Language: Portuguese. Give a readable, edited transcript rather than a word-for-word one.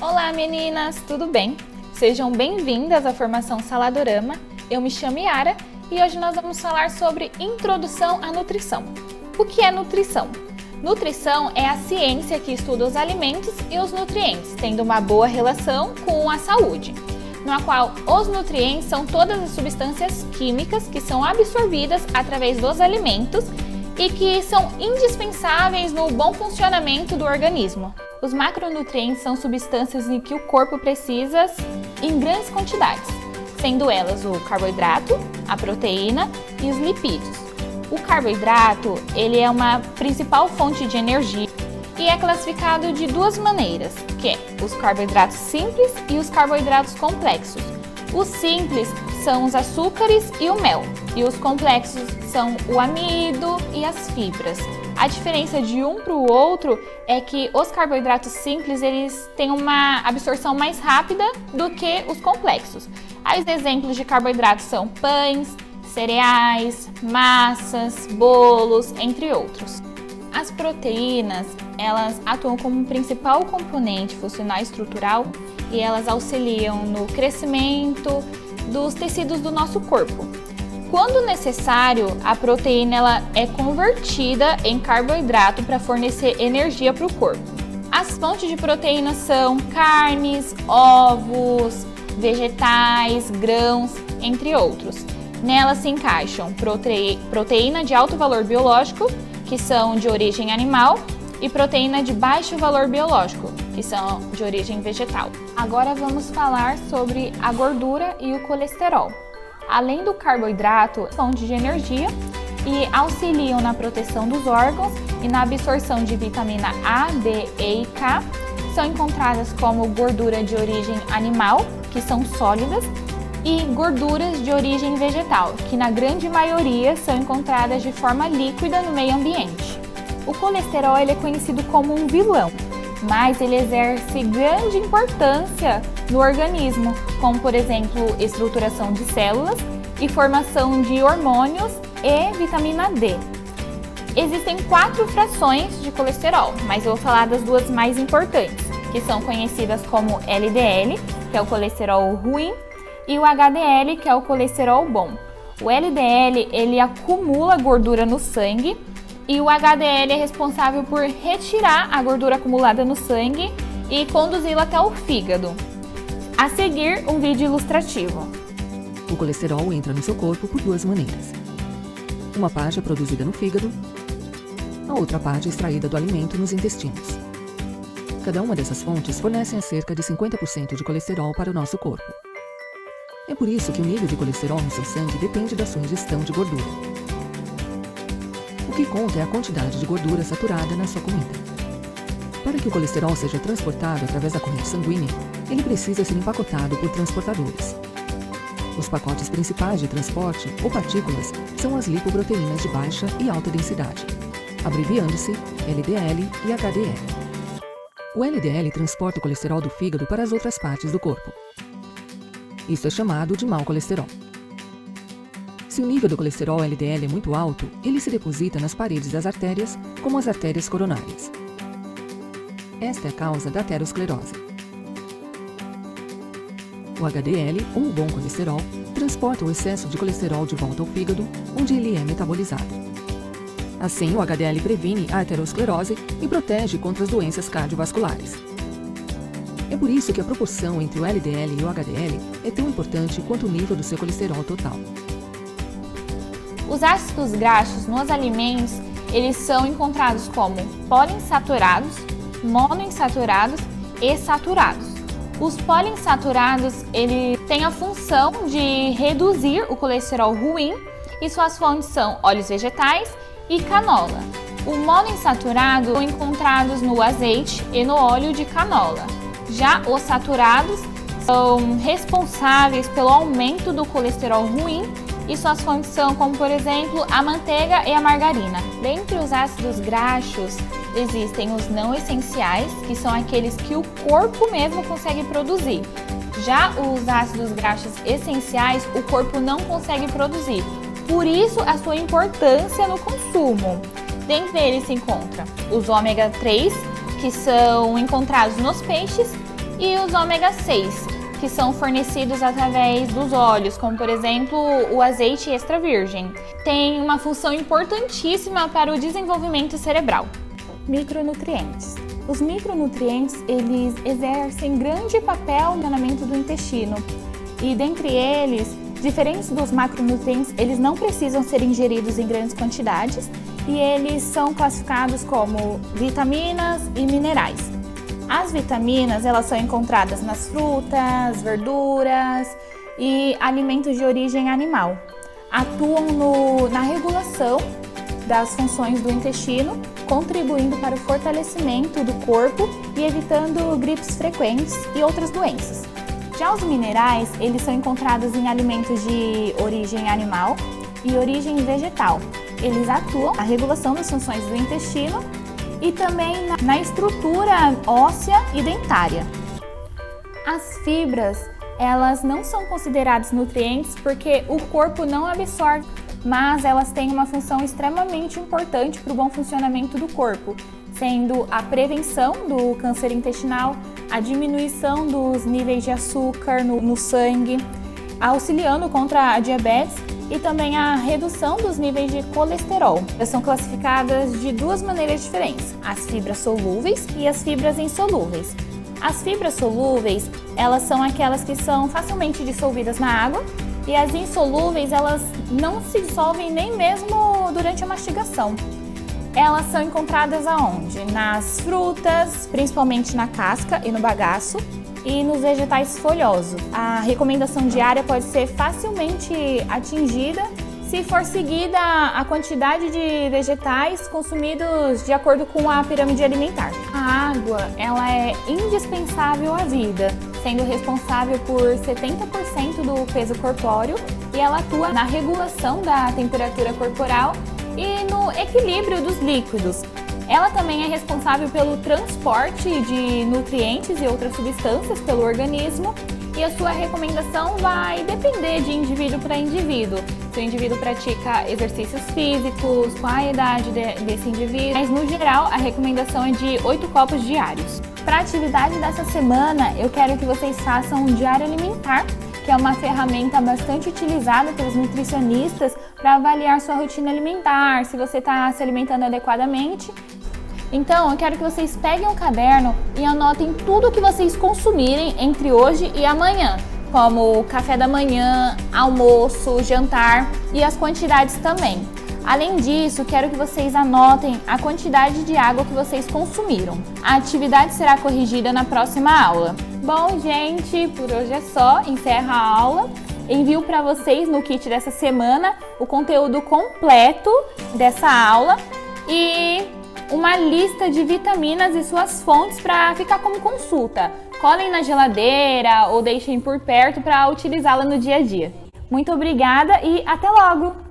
Olá meninas, tudo bem? Sejam bem-vindas à formação Saladorama. Eu me chamo Yara e hoje nós vamos falar sobre Introdução à Nutrição. O que é nutrição? Nutrição é a ciência que estuda os alimentos e os nutrientes, tendo uma boa relação com a saúde, na qual os nutrientes são todas as substâncias químicas que são absorvidas através dos alimentos e que são indispensáveis no bom funcionamento do organismo. Os macronutrientes são substâncias em que o corpo precisa em grandes quantidades, sendo elas o carboidrato, a proteína e os lipídios. O carboidrato, ele é uma principal fonte de energia e é classificado de duas maneiras, que é os carboidratos simples e os carboidratos complexos. Os simples são os açúcares e o mel, e os complexos são o amido e as fibras. A diferença de um para o outro é que os carboidratos simples eles têm uma absorção mais rápida do que os complexos. Os exemplos de carboidratos são pães, cereais, massas, bolos, entre outros. As proteínas, elas atuam como um principal componente funcional e estrutural e elas auxiliam no crescimento dos tecidos do nosso corpo. Quando necessário, a proteína ela é convertida em carboidrato para fornecer energia para o corpo. As fontes de proteína são carnes, ovos, vegetais, grãos, entre outros. Nelas se encaixam proteína de alto valor biológico, que são de origem animal, e proteína de baixo valor biológico, que são de origem vegetal. Agora vamos falar sobre a gordura e o colesterol. Além do carboidrato, fonte de energia e auxiliam na proteção dos órgãos e na absorção de vitamina A, D, E e K. São encontradas como gordura de origem animal, que são sólidas, e gorduras de origem vegetal, que na grande maioria são encontradas de forma líquida no meio ambiente. O colesterol ele é conhecido como um vilão, mas ele exerce grande importância no organismo, como por exemplo estruturação de células e formação de hormônios e vitamina D. Existem 4 frações de colesterol, mas eu vou falar das duas mais importantes, que são conhecidas como LDL, que é o colesterol ruim, e o HDL, que é o colesterol bom. O LDL ele acumula gordura no sangue e o HDL é responsável por retirar a gordura acumulada no sangue e conduzi-la até o fígado. A seguir, um vídeo ilustrativo. O colesterol entra no seu corpo por duas maneiras. Uma parte é produzida no fígado, a outra parte é extraída do alimento nos intestinos. Cada uma dessas fontes fornecem cerca de 50% de colesterol para o nosso corpo. É por isso que o nível de colesterol no seu sangue depende da sua ingestão de gordura. O que conta é a quantidade de gordura saturada na sua comida. Para que o colesterol seja transportado através da corrente sanguínea, ele precisa ser empacotado por transportadores. Os pacotes principais de transporte, ou partículas, são as lipoproteínas de baixa e alta densidade, abreviando-se LDL e HDL. O LDL transporta o colesterol do fígado para as outras partes do corpo. Isso é chamado de mau colesterol. Se o nível do colesterol LDL é muito alto, ele se deposita nas paredes das artérias, como as artérias coronárias. Esta é a causa da aterosclerose. O HDL, ou o bom colesterol, transporta o excesso de colesterol de volta ao fígado, onde ele é metabolizado. Assim, o HDL previne a aterosclerose e protege contra as doenças cardiovasculares. É por isso que a proporção entre o LDL e o HDL é tão importante quanto o nível do seu colesterol total. Os ácidos graxos nos alimentos, eles são encontrados como poliinsaturados, monoinsaturados e saturados. Os poliinsaturados, ele têm a função de reduzir o colesterol ruim e suas fontes são óleos vegetais e canola. O monoinsaturado são encontrados no azeite e no óleo de canola. Já os saturados são responsáveis pelo aumento do colesterol ruim e suas fontes são como, por exemplo, a manteiga e a margarina. Dentre os ácidos graxos, existem os não essenciais, que são aqueles que o corpo mesmo consegue produzir. Já os ácidos graxos essenciais, o corpo não consegue produzir. Por isso, a sua importância no consumo. Dentre eles se encontra os ômega 3, que são encontrados nos peixes, e os ômega 6, que são fornecidos através dos óleos, como por exemplo o azeite extra virgem. Tem uma função importantíssima para o desenvolvimento cerebral. Micronutrientes. Os micronutrientes, eles exercem grande papel no funcionamento do intestino e dentre eles, diferentes dos macronutrientes, eles não precisam ser ingeridos em grandes quantidades e eles são classificados como vitaminas e minerais. As vitaminas, elas são encontradas nas frutas, verduras e alimentos de origem animal. Atuam na regulação das funções do intestino, contribuindo para o fortalecimento do corpo e evitando gripes frequentes e outras doenças. Já os minerais, eles são encontrados em alimentos de origem animal e origem vegetal. Eles atuam na regulação das funções do intestino e também na estrutura óssea e dentária. As fibras, elas não são consideradas nutrientes porque o corpo não absorve, mas elas têm uma função extremamente importante para o bom funcionamento do corpo, sendo a prevenção do câncer intestinal, a diminuição dos níveis de açúcar no sangue, auxiliando contra a diabetes e também a redução dos níveis de colesterol. Elas são classificadas de duas maneiras diferentes, as fibras solúveis e as fibras insolúveis. As fibras solúveis, elas são aquelas que são facilmente dissolvidas na água e as insolúveis, elas não se dissolvem nem mesmo durante a mastigação. Elas são encontradas aonde? Nas frutas, principalmente na casca e no bagaço, e nos vegetais folhosos. A recomendação diária pode ser facilmente atingida se for seguida a quantidade de vegetais consumidos de acordo com a pirâmide alimentar. A água, ela é indispensável à vida, sendo responsável por 70% do peso corpóreo e ela atua na regulação da temperatura corporal e no equilíbrio dos líquidos. Ela também é responsável pelo transporte de nutrientes e outras substâncias pelo organismo e a sua recomendação vai depender de indivíduo para indivíduo. Se o indivíduo pratica exercícios físicos, com a idade desse indivíduo, mas no geral a recomendação é de 8 copos diários. Para a atividade dessa semana, eu quero que vocês façam um diário alimentar, que é uma ferramenta bastante utilizada pelos nutricionistas para avaliar sua rotina alimentar, se você está se alimentando adequadamente. Então, eu quero que vocês peguem um caderno e anotem tudo que vocês consumirem entre hoje e amanhã, como café da manhã, almoço, jantar e as quantidades também. Além disso, quero que vocês anotem a quantidade de água que vocês consumiram. A atividade será corrigida na próxima aula. Bom, gente, por hoje é só. Encerra a aula. Envio para vocês no kit dessa semana o conteúdo completo dessa aula e uma lista de vitaminas e suas fontes para ficar como consulta. Colhem na geladeira ou deixem por perto para utilizá-la no dia a dia. Muito obrigada e até logo!